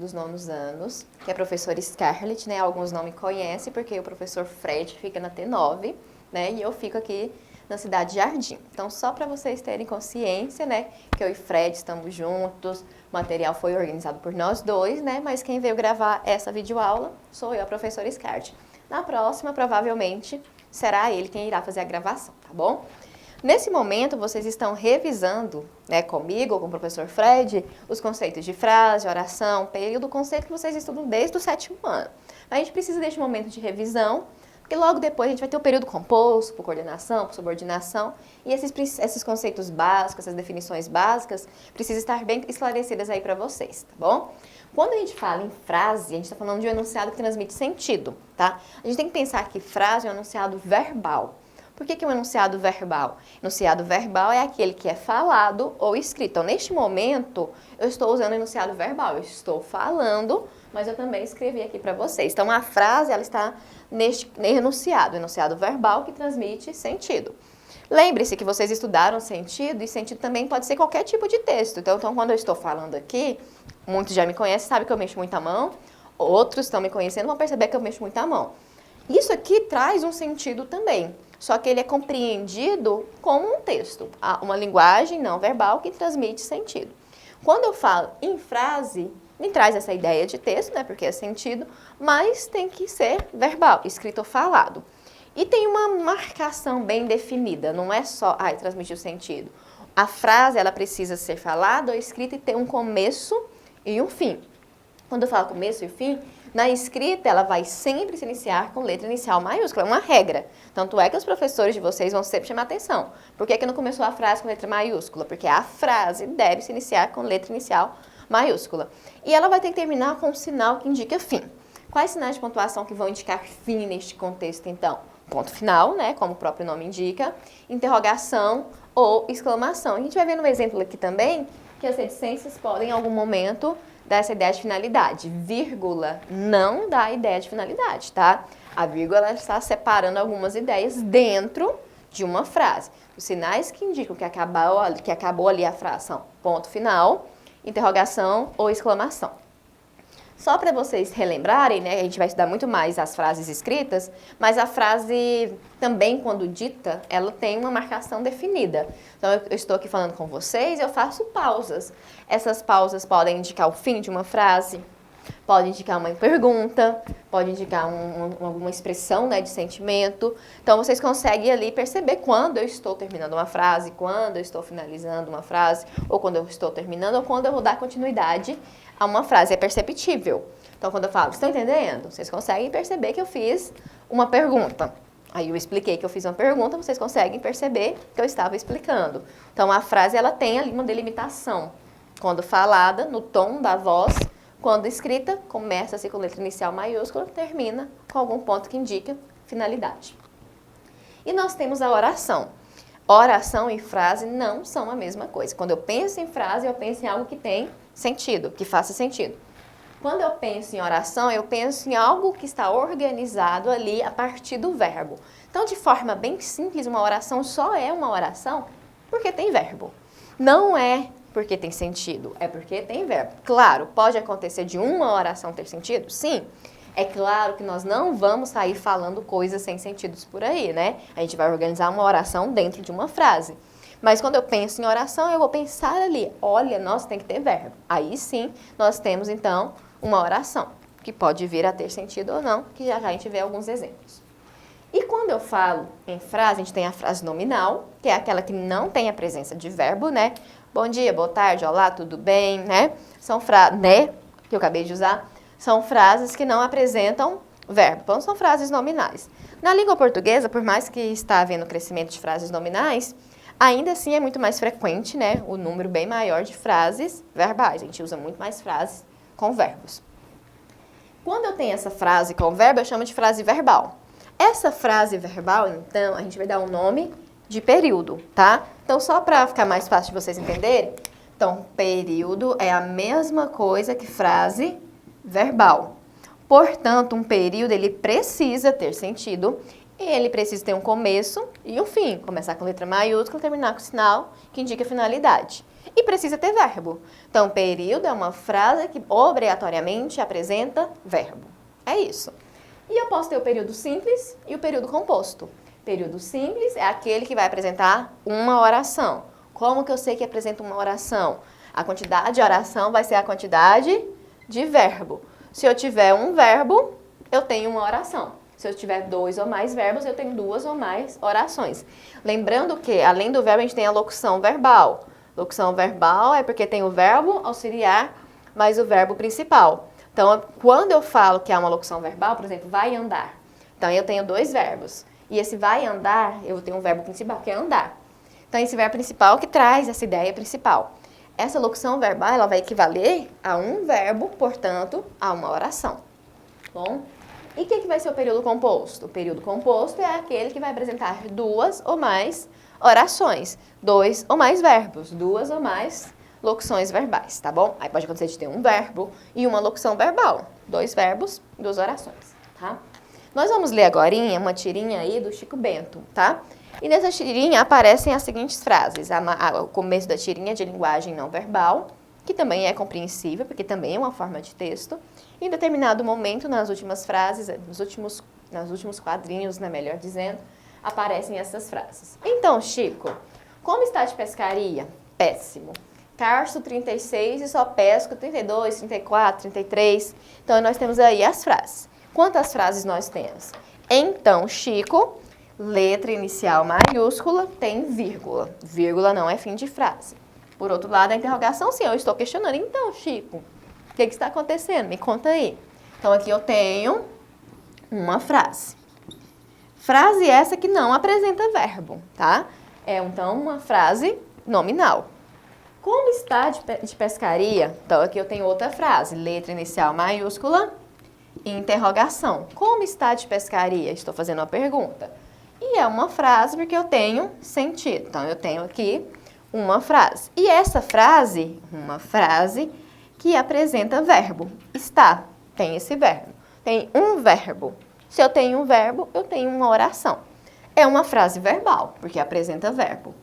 dos nonos anos, que é a professora Scarlett, né? Alguns não me conhecem, porque o professor Fred fica na T9, né? E eu fico aqui na Cidade Jardim. Então, só para vocês terem consciência, né? Que eu e Fred estamos juntos, o material foi organizado por nós dois, né? Mas quem veio gravar essa videoaula sou eu, a professora Scarlett. Na próxima, provavelmente, será ele quem irá fazer a gravação, tá bom? Nesse momento, vocês estão revisando, né, comigo ou com o professor Fred, os conceitos de frase, oração, período, conceito que vocês estudam desde o 7º ano. A gente precisa deste momento de revisão, porque logo depois a gente vai ter o período composto, por coordenação, por subordinação, e esses conceitos básicos, essas definições básicas, precisam estar bem esclarecidas aí para vocês, tá bom? Quando a gente fala em frase, a gente está falando de um enunciado que transmite sentido, tá? A gente tem que pensar que frase é um enunciado verbal. Por que é um enunciado verbal? Enunciado verbal é aquele que é falado ou escrito. Então, neste momento, eu estou usando o enunciado verbal. Eu estou falando, mas eu também escrevi aqui para vocês. Então, a frase, ela está neste enunciado verbal que transmite sentido. Lembre-se que vocês estudaram sentido, e sentido também pode ser qualquer tipo de texto. Então, quando eu estou falando aqui, muitos já me conhecem, sabem que eu mexo muito a mão. Outros estão me conhecendo, vão perceber que eu mexo muito a mão. Isso aqui traz um sentido também. Só que ele é compreendido como um texto, uma linguagem não verbal que transmite sentido. Quando eu falo em frase, me traz essa ideia de texto, né, porque é sentido, mas tem que ser verbal, escrito ou falado. E tem uma marcação bem definida, não é só, transmitir o sentido. A frase, ela precisa ser falada ou escrita e ter um começo e um fim. Quando eu falo começo e fim, na escrita ela vai sempre se iniciar com letra inicial maiúscula, é uma regra. Tanto é que os professores de vocês vão sempre chamar atenção. Por que não começou a frase com letra maiúscula? Porque a frase deve se iniciar com letra inicial maiúscula. E ela vai ter que terminar com um sinal que indica fim. Quais sinais de pontuação que vão indicar fim neste contexto, então? Ponto final, né, como o próprio nome indica, interrogação ou exclamação. A gente vai ver no exemplo aqui também que as reticências podem, em algum momento, dar essa ideia de finalidade. Vírgula não dá ideia de finalidade, tá? A vírgula está separando algumas ideias dentro de uma frase. Os sinais que indicam que acabou ali a frase são ponto final, interrogação ou exclamação. Só para vocês relembrarem, né, a gente vai estudar muito mais as frases escritas, mas a frase também, quando dita, ela tem uma marcação definida. Então, eu estou aqui falando com vocês e eu faço pausas. Essas pausas podem indicar o fim de uma frase, pode indicar uma pergunta, pode indicar alguma expressão, né, de sentimento. Então, vocês conseguem ali perceber quando eu estou terminando uma frase, quando eu estou finalizando uma frase, ou quando eu estou terminando, ou quando eu vou dar continuidade a uma frase. É perceptível. Então, quando eu falo, estão entendendo? Vocês conseguem perceber que eu fiz uma pergunta. Aí eu expliquei que eu fiz uma pergunta, vocês conseguem perceber que eu estava explicando. Então, a frase, ela tem ali uma delimitação. Quando falada, no tom da voz, quando escrita, começa-se com letra inicial maiúscula, termina com algum ponto que indica finalidade. E nós temos a oração. Oração e frase não são a mesma coisa. Quando eu penso em frase, eu penso em algo que tem sentido, que faça sentido. Quando eu penso em oração, eu penso em algo que está organizado ali a partir do verbo. Então, de forma bem simples, uma oração só é uma oração porque tem verbo. Não é porque tem sentido, é porque tem verbo. Claro, pode acontecer de uma oração ter sentido? Sim. É claro que nós não vamos sair falando coisas sem sentidos por aí, né? A gente vai organizar uma oração dentro de uma frase. Mas quando eu penso em oração, eu vou pensar ali, olha, nós tem que ter verbo. Aí sim, nós temos então uma oração, que pode vir a ter sentido ou não, que já a gente vê alguns exemplos. E quando eu falo em frase, a gente tem a frase nominal, que é aquela que não tem a presença de verbo, né? Bom dia, boa tarde, olá, tudo bem, né? São frases, né, que eu acabei de usar, são frases que não apresentam verbo. Então, são frases nominais. Na língua portuguesa, por mais que está havendo crescimento de frases nominais, ainda assim é muito mais frequente, né, o número bem maior de frases verbais. A gente usa muito mais frases com verbos. Quando eu tenho essa frase com verbo, eu chamo de frase verbal. Essa frase verbal, então, a gente vai dar um nome de período, tá? Então, só para ficar mais fácil de vocês entenderem, então, período é a mesma coisa que frase verbal. Portanto, um período, ele precisa ter sentido, e ele precisa ter um começo e um fim. Começar com letra maiúscula, terminar com sinal que indica finalidade. e precisa ter verbo. Então, período é uma frase que obrigatoriamente apresenta verbo. É isso. E eu posso ter o período simples e o período composto. Período simples é aquele que vai apresentar uma oração. Como que eu sei que apresenta uma oração? A quantidade de oração vai ser a quantidade de verbo. Se eu tiver um verbo, eu tenho uma oração. Se eu tiver 2 ou mais verbos, eu tenho 2 ou mais orações. Lembrando que, além do verbo, a gente tem a locução verbal. Locução verbal é porque tem o verbo auxiliar mais o verbo principal. Então, quando eu falo que há uma locução verbal, por exemplo, vai andar. Então, eu tenho 2 verbos. E esse vai andar, eu tenho um verbo principal, que é andar. Então, esse verbo principal que traz essa ideia principal. Essa locução verbal, ela vai equivaler a um verbo, portanto, a uma oração. Bom? E o que vai ser o período composto? O período composto é aquele que vai apresentar 2 ou mais orações, 2 ou mais verbos, 2 ou mais locuções verbais, tá bom? Aí pode acontecer de ter um verbo e uma locução verbal, 2 verbos, 2 orações, tá? Nós vamos ler agora uma tirinha aí do Chico Bento, tá? E nessa tirinha aparecem as seguintes frases. O começo da tirinha é de linguagem não verbal, que também é compreensível, porque também é uma forma de texto. Em determinado momento, nas últimas frases, nos últimos quadrinhos, né, melhor dizendo, aparecem essas frases. Então, Chico, como está de pescaria? Péssimo. Carço 36 e só pesco 32, 34, 33. Então, nós temos aí as frases. Quantas frases nós temos? Então, Chico, letra inicial maiúscula, tem vírgula. Vírgula não é fim de frase. Por outro lado, a interrogação, sim, eu estou questionando. Então, Chico, o que está acontecendo? Me conta aí. Então, aqui eu tenho uma frase. Frase essa que não apresenta verbo, tá? É, então, uma frase nominal. Como está de pescaria? Então, aqui eu tenho outra frase. Letra inicial maiúscula, interrogação. Como está de pescaria? Estou fazendo uma pergunta. E é uma frase porque eu tenho sentido. Então, eu tenho aqui uma frase. E essa frase, uma frase que apresenta verbo. Está, tem esse verbo. Tem um verbo. Se eu tenho um verbo, eu tenho uma oração. É uma frase verbal, porque apresenta verbo.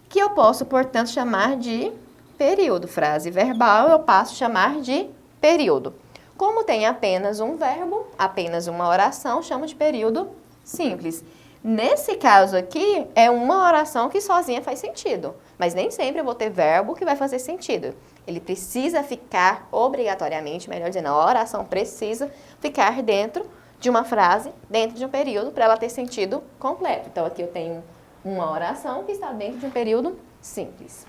Que eu posso, portanto, chamar de período. Frase verbal, eu passo a chamar de período. Como tem apenas um verbo, apenas uma oração, chamo de período simples. Nesse caso aqui, é uma oração que sozinha faz sentido, mas nem sempre eu vou ter verbo que vai fazer sentido. Ele precisa ficar obrigatoriamente, melhor dizendo, a oração precisa ficar dentro de uma frase, dentro de um período, para ela ter sentido completo. Então, aqui eu tenho uma oração que está dentro de um período simples.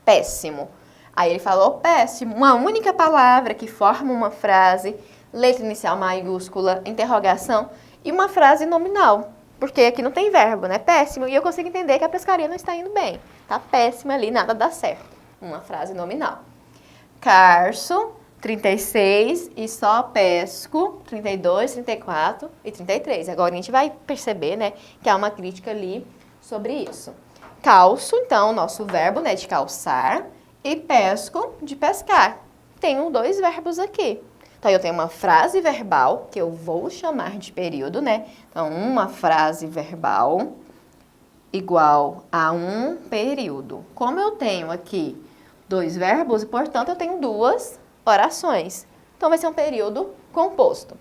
Péssimo. Aí ele falou péssimo, uma única palavra que forma uma frase, letra inicial maiúscula, interrogação e uma frase nominal. Porque aqui não tem verbo, né? Péssimo. E eu consigo entender que a pescaria não está indo bem. Tá péssima ali, nada dá certo. Uma frase nominal. Carço, 36 e só pesco, 32, 34 e 33. Agora a gente vai perceber, né, que há uma crítica ali sobre isso. Calço, então, nosso verbo, né, de calçar. E pesco, de pescar. Tenho 2 verbos aqui. Então, eu tenho uma frase verbal, que eu vou chamar de período, né? Então, uma frase verbal igual a um período. Como eu tenho aqui 2 verbos, portanto, eu tenho 2 orações. Então, vai ser um período composto,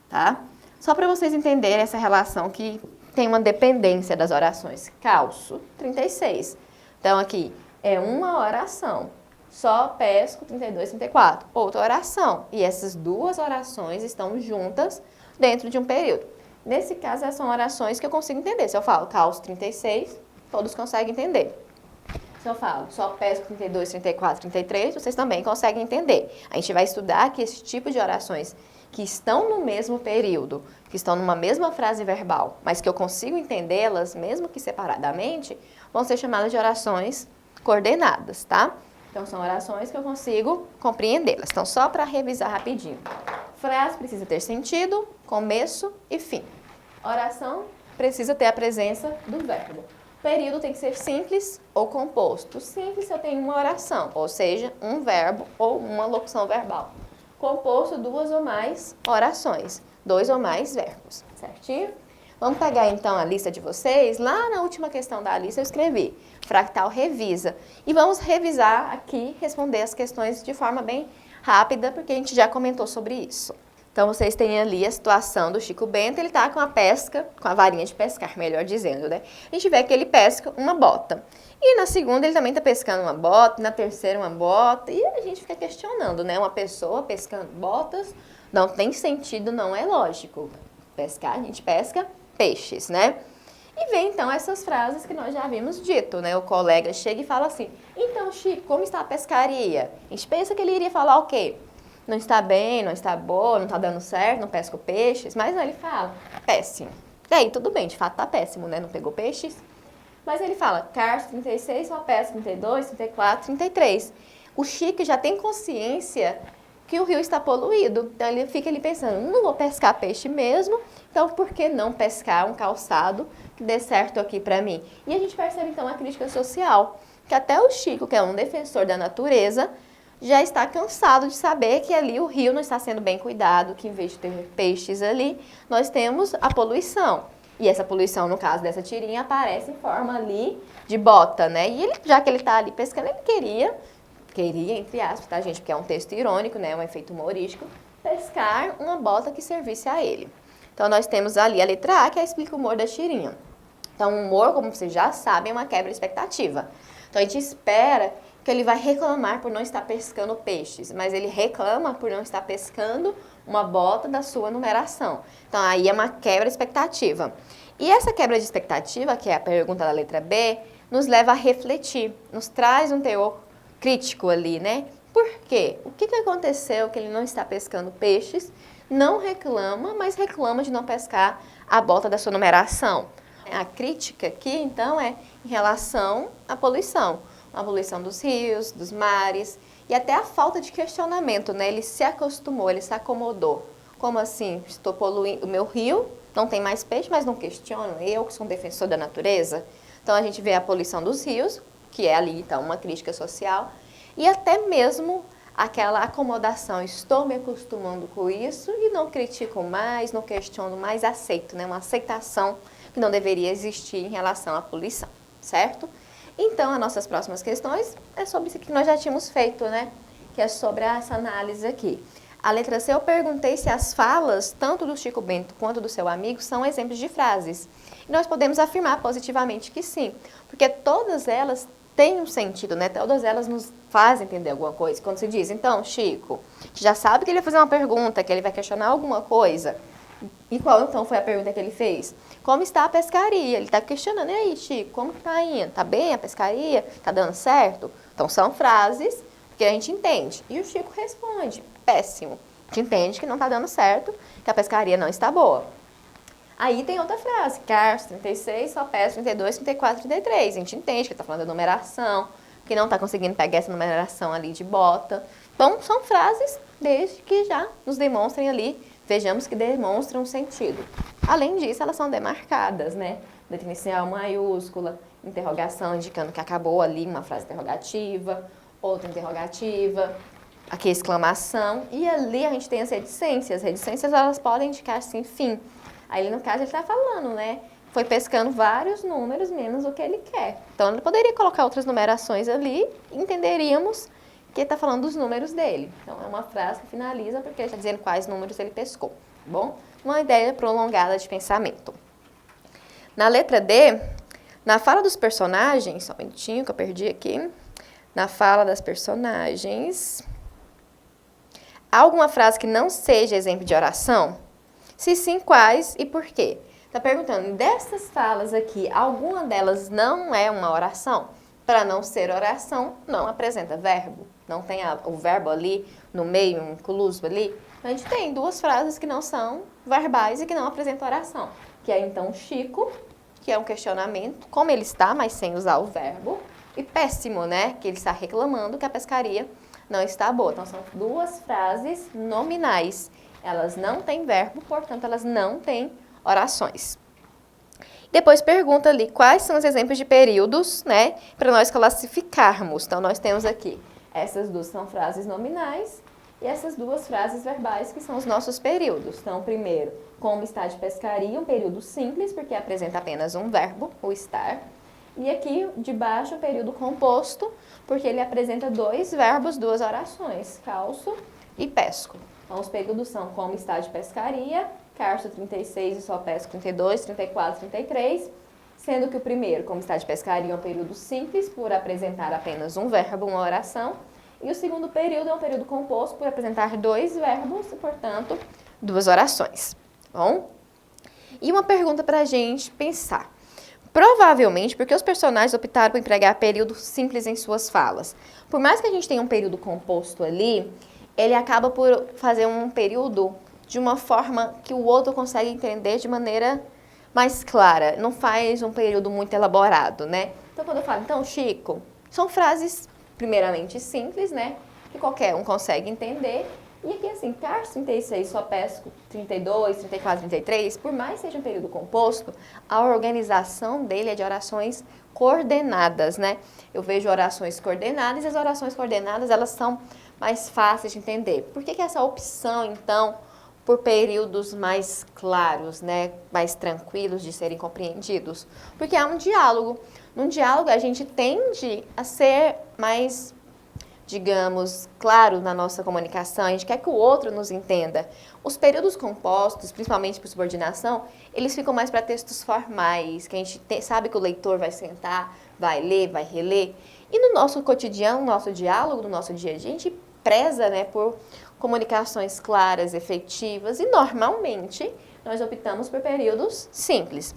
tá? Só para vocês entenderem essa relação que tem uma dependência das orações. Calço, 36. Então, aqui é uma oração. Só pesco, 32, 34. Outra oração. E essas 2 orações estão juntas dentro de um período. Nesse caso, essas são orações que eu consigo entender. Se eu falo calço 36, todos conseguem entender. Se eu falo só pesco 32, 34, 33, vocês também conseguem entender. A gente vai estudar que esse tipo de orações que estão no mesmo período, que estão numa mesma frase verbal, mas que eu consigo entendê-las, mesmo que separadamente, vão ser chamadas de orações coordenadas, tá? Então, são orações que eu consigo compreendê-las. Então, só para revisar rapidinho. Frase precisa ter sentido, começo e fim. Oração precisa ter a presença do verbo. Período tem que ser simples ou composto. Simples se eu tenho uma oração, ou seja, um verbo ou uma locução verbal. Composto, 2 ou mais orações, 2 ou mais verbos, certinho? Vamos pegar então a lista de vocês. Lá na última questão da lista eu escrevi fractal revisa. E vamos revisar aqui, responder as questões de forma bem rápida, porque a gente já comentou sobre isso. Então, vocês têm ali a situação do Chico Bento, ele tá com a pesca, com a varinha de pescar, melhor dizendo, né? A gente vê que ele pesca uma bota. E na segunda ele também tá pescando uma bota, na terceira uma bota, e a gente fica questionando, né? Uma pessoa pescando botas não tem sentido, não é lógico. Pescar, a gente pesca peixes, né? E vem então essas frases que nós já havíamos dito, né? O colega chega e fala assim, então Chico, como está a pescaria? A gente pensa que ele iria falar o quê? Não está bem, não está boa, não está dando certo, não pesco peixes, mas não, ele fala, péssimo. E aí, tudo bem, de fato tá péssimo, né? Não pegou peixes. Mas ele fala, Carlos 36, só pesca 32, 34, 33. O Chico já tem consciência que o rio está poluído. Então ele fica ali pensando, não vou pescar peixe mesmo, então por que não pescar um calçado que dê certo aqui para mim? E a gente percebe então a crítica social, que até o Chico, que é um defensor da natureza, já está cansado de saber que ali o rio não está sendo bem cuidado, que em vez de ter peixes ali, nós temos a poluição. E essa poluição, no caso dessa tirinha, aparece em forma ali de bota, né? E ele, já que ele está ali pescando, ele queria, entre aspas, tá, gente? Porque é um texto irônico, né? Um efeito humorístico, pescar uma bota que servisse a ele. Então, nós temos ali a letra A, que explica o humor da tirinha. Então, o humor, como vocês já sabem, é uma quebra de expectativa. Então, a gente espera que ele vai reclamar por não estar pescando peixes, mas ele reclama por não estar pescando uma bota da sua numeração. Então, aí é uma quebra de expectativa. E essa quebra de expectativa, que é a pergunta da letra B, nos leva a refletir, nos traz um teor crítico ali, né? Por quê? O que aconteceu que ele não está pescando peixes, não reclama, mas reclama de não pescar a bota da sua numeração? A crítica aqui, então, é em relação à poluição. A poluição dos rios, dos mares e até a falta de questionamento, né? Ele se acostumou, ele se acomodou. Como assim? Estou poluindo o meu rio, não tem mais peixe, mas não questiono. Eu que sou um defensor da natureza. Então a gente vê a poluição dos rios, que é ali então uma crítica social, e até mesmo aquela acomodação. Estou me acostumando com isso e não critico mais, não questiono mais, aceito, né? Uma aceitação que não deveria existir em relação à poluição, certo? Então, as nossas próximas questões é sobre isso que nós já tínhamos feito, né? Que é sobre essa análise aqui. A letra C, eu perguntei se as falas, tanto do Chico Bento quanto do seu amigo, são exemplos de frases. E nós podemos afirmar positivamente que sim, porque todas elas têm um sentido, né? Todas elas nos fazem entender alguma coisa. Quando se diz, então, Chico, já sabe que ele vai fazer uma pergunta, que ele vai questionar alguma coisa. E qual então foi a pergunta que ele fez? Como está a pescaria? Ele está questionando, e aí, Chico, como está indo? Está bem a pescaria? Está dando certo? Então são frases que a gente entende. E o Chico responde, péssimo. A gente entende que não está dando certo, que a pescaria não está boa. Aí tem outra frase, Carlos 36, só pesca 32, 34, 33. A gente entende que ele está falando da numeração, que não está conseguindo pegar essa numeração ali de bota. Então são frases desde que já nos demonstrem ali, vejamos que demonstram sentido. Além disso, elas são demarcadas, né? Letra inicial maiúscula, interrogação indicando que acabou ali uma frase interrogativa, outra interrogativa, aqui exclamação, e ali a gente tem as reticências. As reticências, elas podem indicar, sim, fim. Aí, no caso, ele está falando, né? Foi pescando vários números menos o que ele quer. Então, ele poderia colocar outras numerações ali e entenderíamos que ele está falando dos números dele. Então, é uma frase que finaliza porque ele está dizendo quais números ele pescou, tá bom? Uma ideia prolongada de pensamento. Na letra D, na fala dos personagens, só um minutinho que eu perdi aqui. Na fala das personagens, há alguma frase que não seja exemplo de oração? Se sim, quais e por quê? Está perguntando, dessas falas aqui, alguma delas não é uma oração? Para não ser oração, não apresenta verbo. Não tem o verbo ali no meio, um incluso ali. A gente tem duas frases que não são verbais e que não apresentam oração. Que é, então, Chico, que é um questionamento, como ele está, mas sem usar o verbo. E péssimo, né? Que ele está reclamando que a pescaria não está boa. Então, são duas frases nominais. Elas não têm verbo, portanto, elas não têm orações. Depois pergunta ali quais são os exemplos de períodos, né? Para nós classificarmos. Então, nós temos aqui, essas duas são frases nominais e essas duas frases verbais que são os nossos períodos. Então, primeiro, como está de pescaria, um período simples, porque apresenta apenas um verbo, o estar. E aqui de baixo o período composto, porque ele apresenta dois verbos, duas orações, calço e pesco. Então, os períodos são como está de pescaria, calço 36 e só pesco 32, 34, 33, sendo que o primeiro, como está de pescaria, é um período simples, por apresentar apenas um verbo, uma oração, e o segundo período é um período composto, por apresentar dois verbos e, portanto, duas orações. Bom? E uma pergunta para a gente pensar. Provavelmente porque os personagens optaram por empregar período simples em suas falas. Por mais que a gente tenha um período composto ali, ele acaba por fazer um período de uma forma que o outro consegue entender de maneira mais clara. Não faz um período muito elaborado, né? Então, quando eu falo, então, Chico, são frases primeiramente simples, né? Que qualquer um consegue entender. E aqui, assim, calço 36, só pesco 32, 34, 33, por mais que seja um período composto, a organização dele é de orações coordenadas, né? Eu vejo orações coordenadas e as orações coordenadas, elas são mais fáceis de entender. Por que essa opção, então, por períodos mais claros, né? Mais tranquilos de serem compreendidos? Porque há um diálogo. Num diálogo, a gente tende a ser mais, digamos, claro na nossa comunicação, a gente quer que o outro nos entenda. Os períodos compostos, principalmente por subordinação, eles ficam mais para textos formais, que a gente sabe que o leitor vai sentar, vai ler, vai reler. E no nosso cotidiano, no nosso diálogo, no nosso dia a dia, a gente preza, né, por comunicações claras, efetivas, e normalmente nós optamos por períodos simples.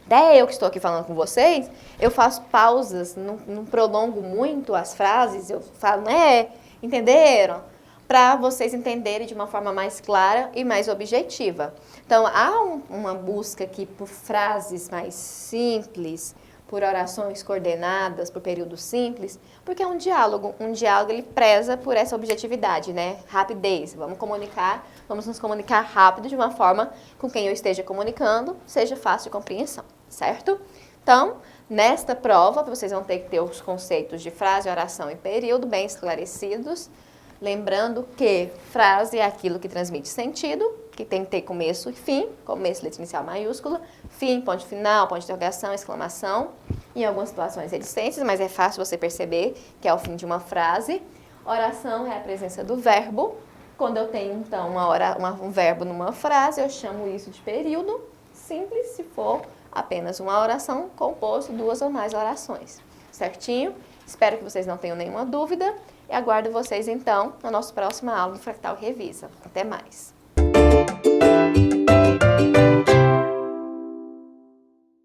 Até eu que estou aqui falando com vocês, eu faço pausas, não prolongo muito as frases, eu falo, né, entenderam? Para vocês entenderem de uma forma mais clara e mais objetiva. Então, há uma busca aqui por frases mais simples, por orações coordenadas, por períodos simples, porque é um diálogo. Um diálogo, ele preza por essa objetividade, né? Rapidez. Vamos nos comunicar rápido de uma forma com quem eu esteja comunicando, seja fácil de compreensão, certo? Então, nesta prova, vocês vão ter que ter os conceitos de frase, oração e período bem esclarecidos. Lembrando que frase é aquilo que transmite sentido, que tem que ter começo e fim, começo, letra inicial maiúscula, fim, ponto final, ponto de interrogação, exclamação. Em algumas situações reticências, mas é fácil você perceber que é o fim de uma frase. Oração é a presença do verbo. Quando eu tenho, então, um verbo numa frase, eu chamo isso de período. Simples se for apenas uma oração composto duas ou mais orações. Certinho? Espero que vocês não tenham nenhuma dúvida. E aguardo vocês, então, na nossa próxima aula do Fractal Revisa. Até mais!